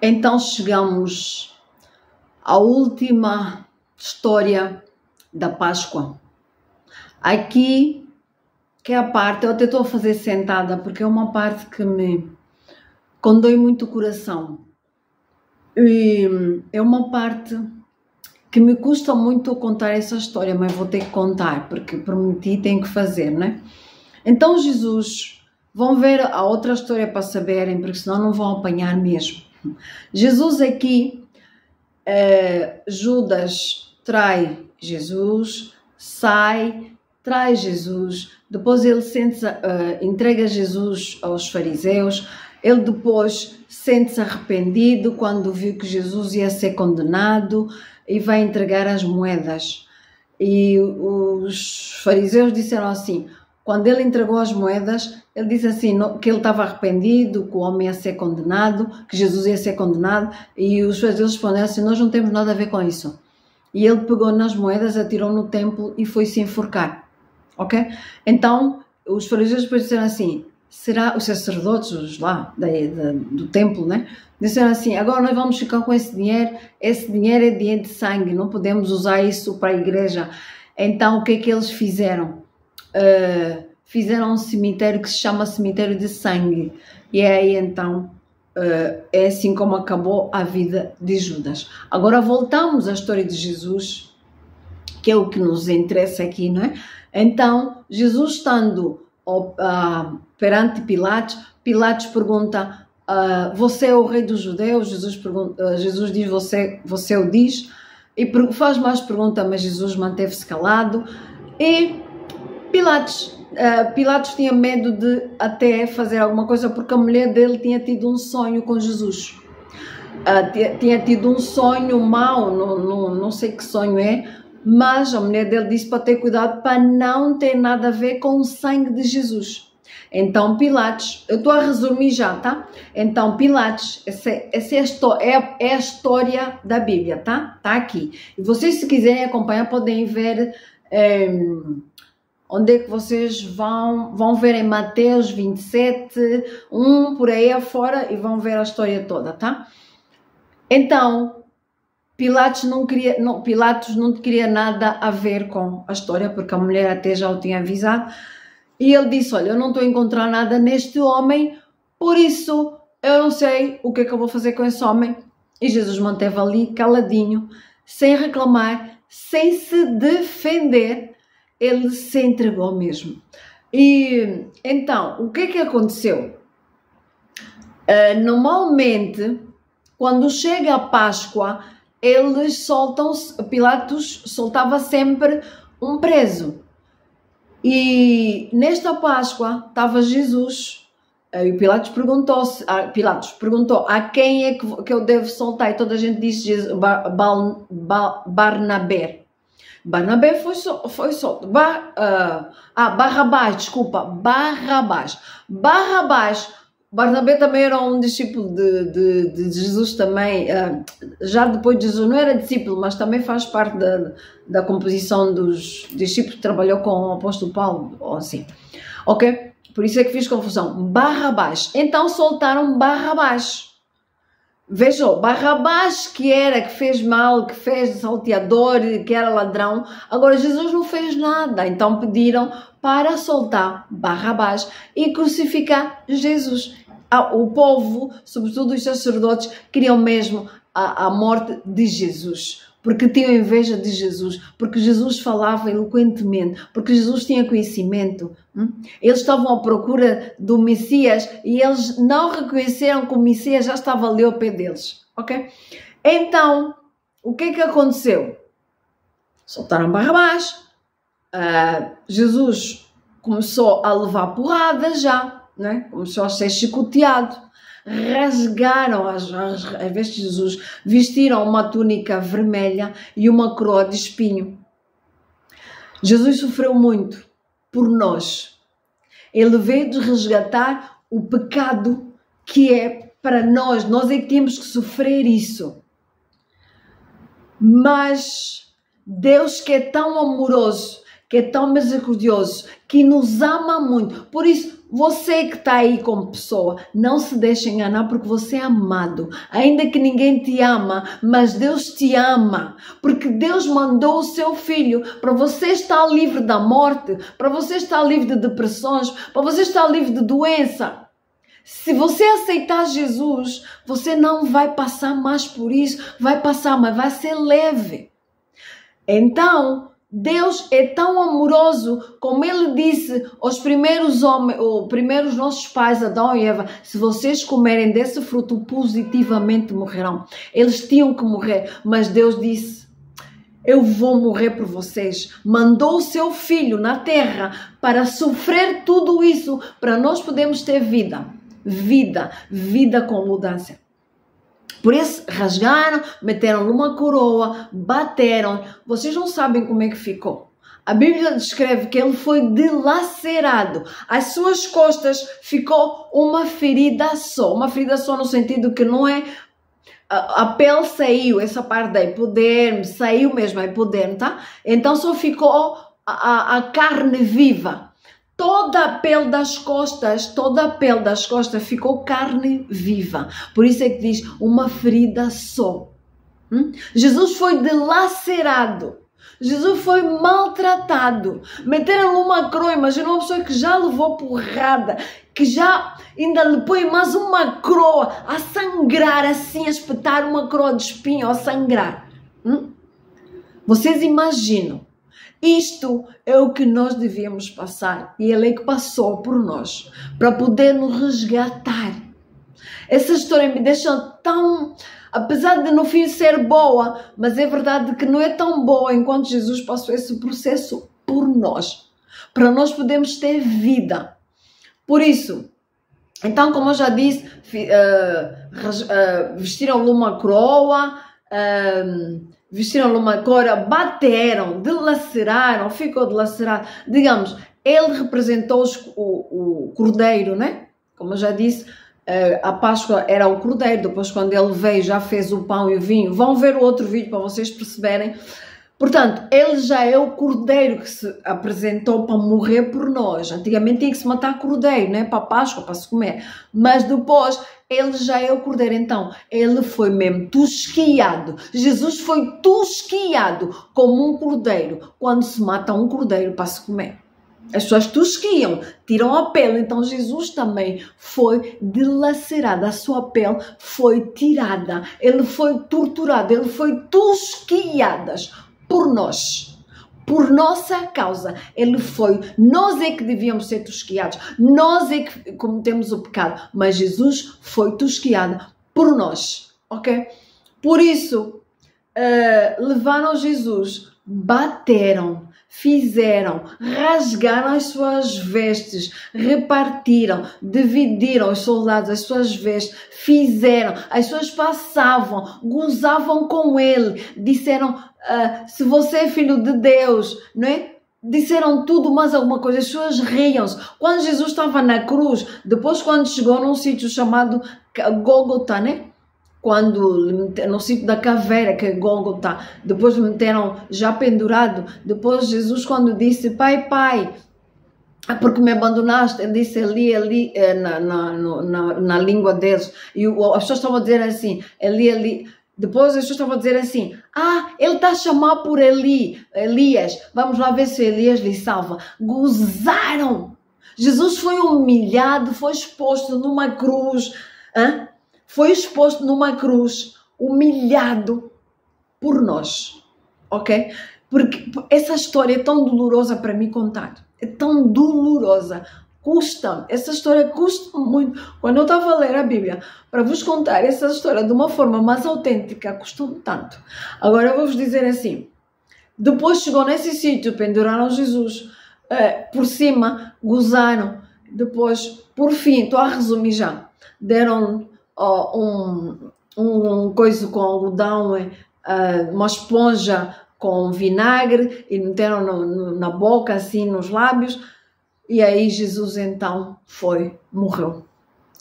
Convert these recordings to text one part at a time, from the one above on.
Então chegamos à última história da Páscoa. Aqui, que é a parte, eu até estou a fazer sentada, porque é uma parte que me condói muito o coração. E é uma parte que me custa muito contar essa história, mas vou ter que contar, porque prometi, tenho que fazer, né? Então Jesus, vão ver a outra história para saberem, porque senão não vão apanhar mesmo. Jesus aqui, Judas trai Jesus, sai, traz Jesus, depois ele entrega Jesus aos fariseus, ele depois sente-se arrependido quando viu que Jesus ia ser condenado e vai entregar as moedas. E os fariseus disseram assim, quando ele entregou as moedas, ele disse assim, que ele estava arrependido, que o homem ia ser condenado, que Jesus ia ser condenado, e os fariseus responderam assim, nós não temos nada a ver com isso. E ele pegou nas moedas, atirou no templo e foi se enforcar. Ok? Então, os fariseus depois disseram assim, será os sacerdotes os lá do templo, né? Disseram assim, agora nós vamos ficar com esse dinheiro é dinheiro de sangue, não podemos usar isso para a igreja. Então, o que é que eles fizeram? Fizeram um cemitério que se chama cemitério de sangue. E aí, então, é assim como acabou a vida de Judas. Agora voltamos à história de Jesus, que é o que nos interessa aqui, não é? Então, Jesus estando perante Pilatos, Pilatos pergunta, você é o rei dos judeus? Jesus diz, você o diz? E faz mais perguntas, mas Jesus manteve-se calado. E Pilatos tinha medo de até fazer alguma coisa, porque a mulher dele tinha tido um sonho com Jesus. Tinha tido um sonho mau, não sei que sonho é, mas a mulher dele disse para ter cuidado para não ter nada a ver com o sangue de Jesus. Então Pilatos, eu estou a resumir já, tá? Então Pilatos, essa é a história da Bíblia, tá? Tá aqui. E vocês, se quiserem acompanhar, podem ver onde é que vocês vão ver em Mateus 27, por aí afora, e vão ver a história toda, tá? Então, Pilatos não queria nada a ver com a história, porque a mulher até já o tinha avisado, e ele disse, olha, eu não estou a encontrar nada neste homem, por isso eu não sei o que é que eu vou fazer com esse homem. E Jesus manteve ali caladinho, sem reclamar, sem se defender, ele se entregou mesmo. E então, o que é que aconteceu? Normalmente, quando chega a Páscoa, Pilatos soltava sempre um preso. E nesta Páscoa estava Jesus. E Pilatos perguntou a quem é que eu devo soltar? E toda a gente disse Barnabé. Barnabé foi solto. Barrabás, desculpa. Barnabé também era um discípulo de Jesus também, já depois de Jesus, não era discípulo, mas também faz parte da composição dos discípulos que trabalhou com o apóstolo Paulo, ou assim, ok? Por isso é que fiz confusão. Barrabás. Então soltaram Barrabás. Vejam, Barrabás que fez mal, que fez salteador, que era ladrão, agora Jesus não fez nada, então pediram para soltar Barrabás e crucificar Jesus. O povo, sobretudo os sacerdotes, queriam mesmo a morte de Jesus, porque tinham inveja de Jesus, porque Jesus falava eloquentemente, porque Jesus tinha conhecimento. Eles estavam à procura do Messias e eles não reconheceram que o Messias já estava ali ao pé deles, ok? Então, o que é que aconteceu? Soltaram Barrabás, Jesus começou a levar porrada já, né? Começou a ser chicoteado, rasgaram as vestes de Jesus, vestiram uma túnica vermelha e uma coroa de espinho. Jesus sofreu muito por nós. Ele veio de resgatar o pecado que é para nós. Nós é que temos que sofrer isso. Mas Deus, que é tão amoroso, que é tão misericordioso, que nos ama muito. Por isso, Você que está aí como pessoa, não se deixe enganar porque você é amado. Ainda que ninguém te ama, mas Deus te ama. Porque Deus mandou o seu Filho para você estar livre da morte, para você estar livre de depressões, para você estar livre de doença. Se você aceitar Jesus, você não vai passar mais por isso. Vai passar, mas vai ser leve. Então, Deus é tão amoroso, como Ele disse aos primeiros homens, ou primeiros nossos pais, Adão e Eva, se vocês comerem desse fruto, positivamente morrerão. Eles tinham que morrer, mas Deus disse, eu vou morrer por vocês. Mandou o seu Filho na terra para sofrer tudo isso, para nós podermos ter vida. Vida com mudança. Por isso, rasgaram, meteram numa coroa, bateram. Vocês não sabem como é que ficou. A Bíblia descreve que ele foi dilacerado. As suas costas ficou uma ferida só. Uma ferida só no sentido que não é... A pele saiu, essa parte da epiderme, saiu mesmo a epiderme, tá? Então só ficou a carne viva. Toda a pele das costas ficou carne viva. Por isso é que diz uma ferida só. Jesus foi dilacerado. Jesus foi maltratado. Meteram-lhe uma coroa. Imagina uma pessoa que já levou porrada, que já ainda lhe põe mais uma coroa a sangrar assim, a espetar uma coroa de espinho a sangrar. Vocês imaginam? Isto é o que nós devíamos passar e Ele é que passou por nós para poder nos resgatar. Essa história me deixa tão... Apesar de no fim ser boa, mas é verdade que não é tão boa enquanto Jesus passou esse processo por nós. Para nós podermos ter vida. Por isso, então como eu já disse, vestiram-lhe uma coroa... vestiram-lhe uma coroa, bateram, dilaceraram, ficou dilacerado. Digamos, ele representou o cordeiro, né? Como eu já disse, a Páscoa era o cordeiro. Depois, quando ele veio, já fez o pão e o vinho. Vão ver o outro vídeo para vocês perceberem. Portanto, ele já é o cordeiro que se apresentou para morrer por nós. Antigamente tinha que se matar cordeiro, né? Para a Páscoa, para se comer. Mas depois, ele já é o cordeiro. Então, ele foi mesmo tosquiado. Jesus foi tosquiado como um cordeiro quando se mata um cordeiro para se comer. As pessoas tosquiam, tiram a pele. Então, Jesus também foi dilacerado. A sua pele foi tirada. Ele foi torturado. Ele foi tosquiado por nós, por nossa causa. Ele foi, nós é que devíamos ser tosquiados, nós é que cometemos o pecado, mas Jesus foi tosquiado por nós, ok? Por isso, levaram Jesus, bateram, fizeram, rasgaram as suas vestes, repartiram, dividiram os soldados as suas vestes, fizeram, as pessoas passavam, gozavam com ele, disseram, se você é filho de Deus, não é? Disseram tudo mais alguma coisa, as pessoas riam-se. Quando Jesus estava na cruz, depois quando chegou num sítio chamado Gólgota, né? Quando no sítio da caveira, que é Gólgota, depois me meteram já pendurado. Depois Jesus, quando disse, Pai, Pai, porque me abandonaste, ele disse Eli, na língua deles. E as pessoas estavam a dizer assim, Eli. Depois as pessoas estavam a dizer assim, ele está a chamar por Elias, vamos lá ver se Elias lhe salva. Gozaram. Jesus foi humilhado, foi exposto numa cruz, foi exposto numa cruz, humilhado por nós, ok? Porque essa história é tão dolorosa para mim contar, é tão dolorosa, custa, essa história custa muito. Quando eu estava a ler a Bíblia, para vos contar essa história de uma forma mais autêntica, custou-me tanto. Agora eu vou-vos dizer assim, depois chegou nesse sítio, penduraram Jesus, por cima, gozaram, depois, por fim, estou a resumir já, deram um coisa com algodão, uma esponja com vinagre e meteram na boca, assim, nos lábios, e aí Jesus então morreu.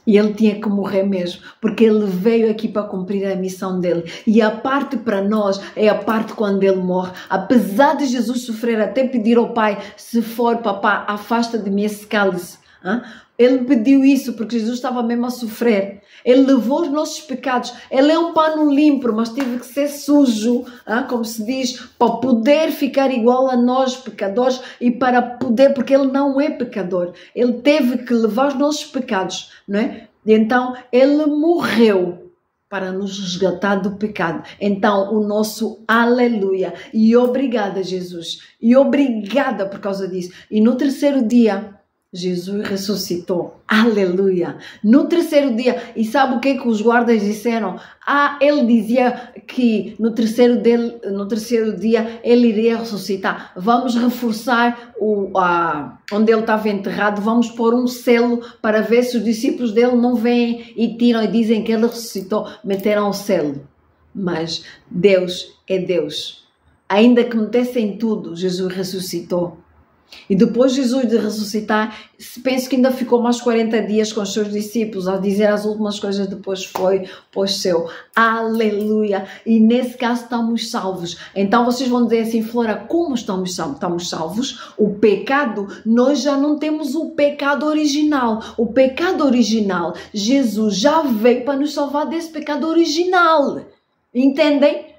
E ele tinha que morrer mesmo, porque ele veio aqui para cumprir a missão dele. E a parte para nós é a parte quando ele morre. Apesar de Jesus sofrer, até pedir ao Pai, se for, papá, afasta de mim esse cálice. Ele pediu isso porque Jesus estava mesmo a sofrer. Ele levou os nossos pecados. Ele é um pano limpo, mas teve que ser sujo, como se diz, para poder ficar igual a nós, pecadores, e para poder, porque ele não é pecador. Ele teve que levar os nossos pecados, não é? E então, ele morreu para nos resgatar do pecado. Então, o nosso aleluia. E obrigada, Jesus. E obrigada por causa disso. E no terceiro dia, Jesus ressuscitou. Aleluia. No terceiro dia. E sabe o que os guardas disseram? Ele dizia que no terceiro dia ele iria ressuscitar. Vamos reforçar onde ele estava enterrado. Vamos pôr um selo para ver se os discípulos dele não vêm e tiram e dizem que ele ressuscitou. Meteram o selo. Mas Deus é Deus. Ainda que metessem tudo, Jesus ressuscitou. E depois Jesus de ressuscitar, penso que ainda ficou mais 40 dias com os seus discípulos a dizer as últimas coisas, depois foi pós seu. Aleluia! E nesse caso estamos salvos. Então vocês vão dizer assim, Flora, como estamos salvos? Estamos salvos. O pecado, nós já não temos o pecado original. O pecado original, Jesus já veio para nos salvar desse pecado original. Entendem?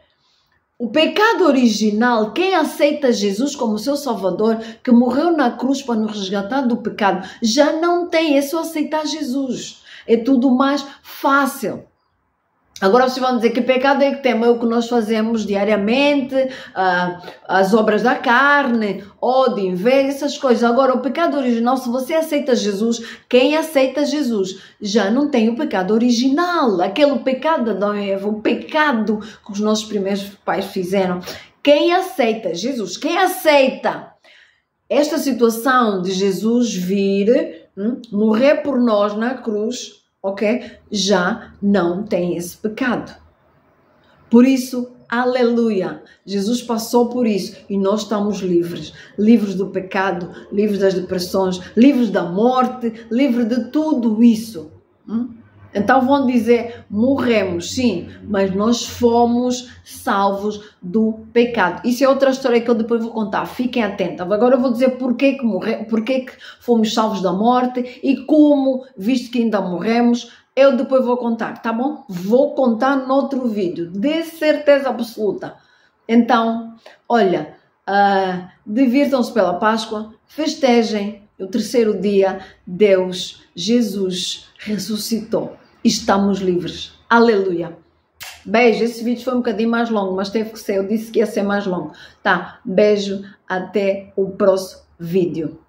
O pecado original, quem aceita Jesus como seu Salvador, que morreu na cruz para nos resgatar do pecado, já não tem, é só aceitar Jesus. É tudo mais fácil. Agora vocês vão dizer que pecado é que tem, é o que nós fazemos diariamente, as obras da carne, ódio, inveja, essas coisas. Agora, o pecado original, se você aceita Jesus, quem aceita Jesus já não tem o pecado original, aquele pecado de Adão e Eva, o pecado que os nossos primeiros pais fizeram. Quem aceita Jesus, quem aceita esta situação de Jesus vir, morrer por nós na cruz, ok? Já não tem esse pecado. Por isso, aleluia, Jesus passou por isso e nós estamos livres. Livres do pecado, livres das depressões, livres da morte, livres de tudo isso. Então vão dizer, morremos, sim, mas nós fomos salvos do pecado. Isso é outra história que eu depois vou contar, fiquem atentos. Agora eu vou dizer porquê que fomos salvos da morte e como, visto que ainda morremos, eu depois vou contar, tá bom? Vou contar no outro vídeo, de certeza absoluta. Então, olha, divirtam-se pela Páscoa, festejem o terceiro dia, Deus, Jesus ressuscitou. Estamos livres. Aleluia. Beijo. Esse vídeo foi um bocadinho mais longo, mas teve que ser. Eu disse que ia ser mais longo. Tá? Beijo. Até o próximo vídeo.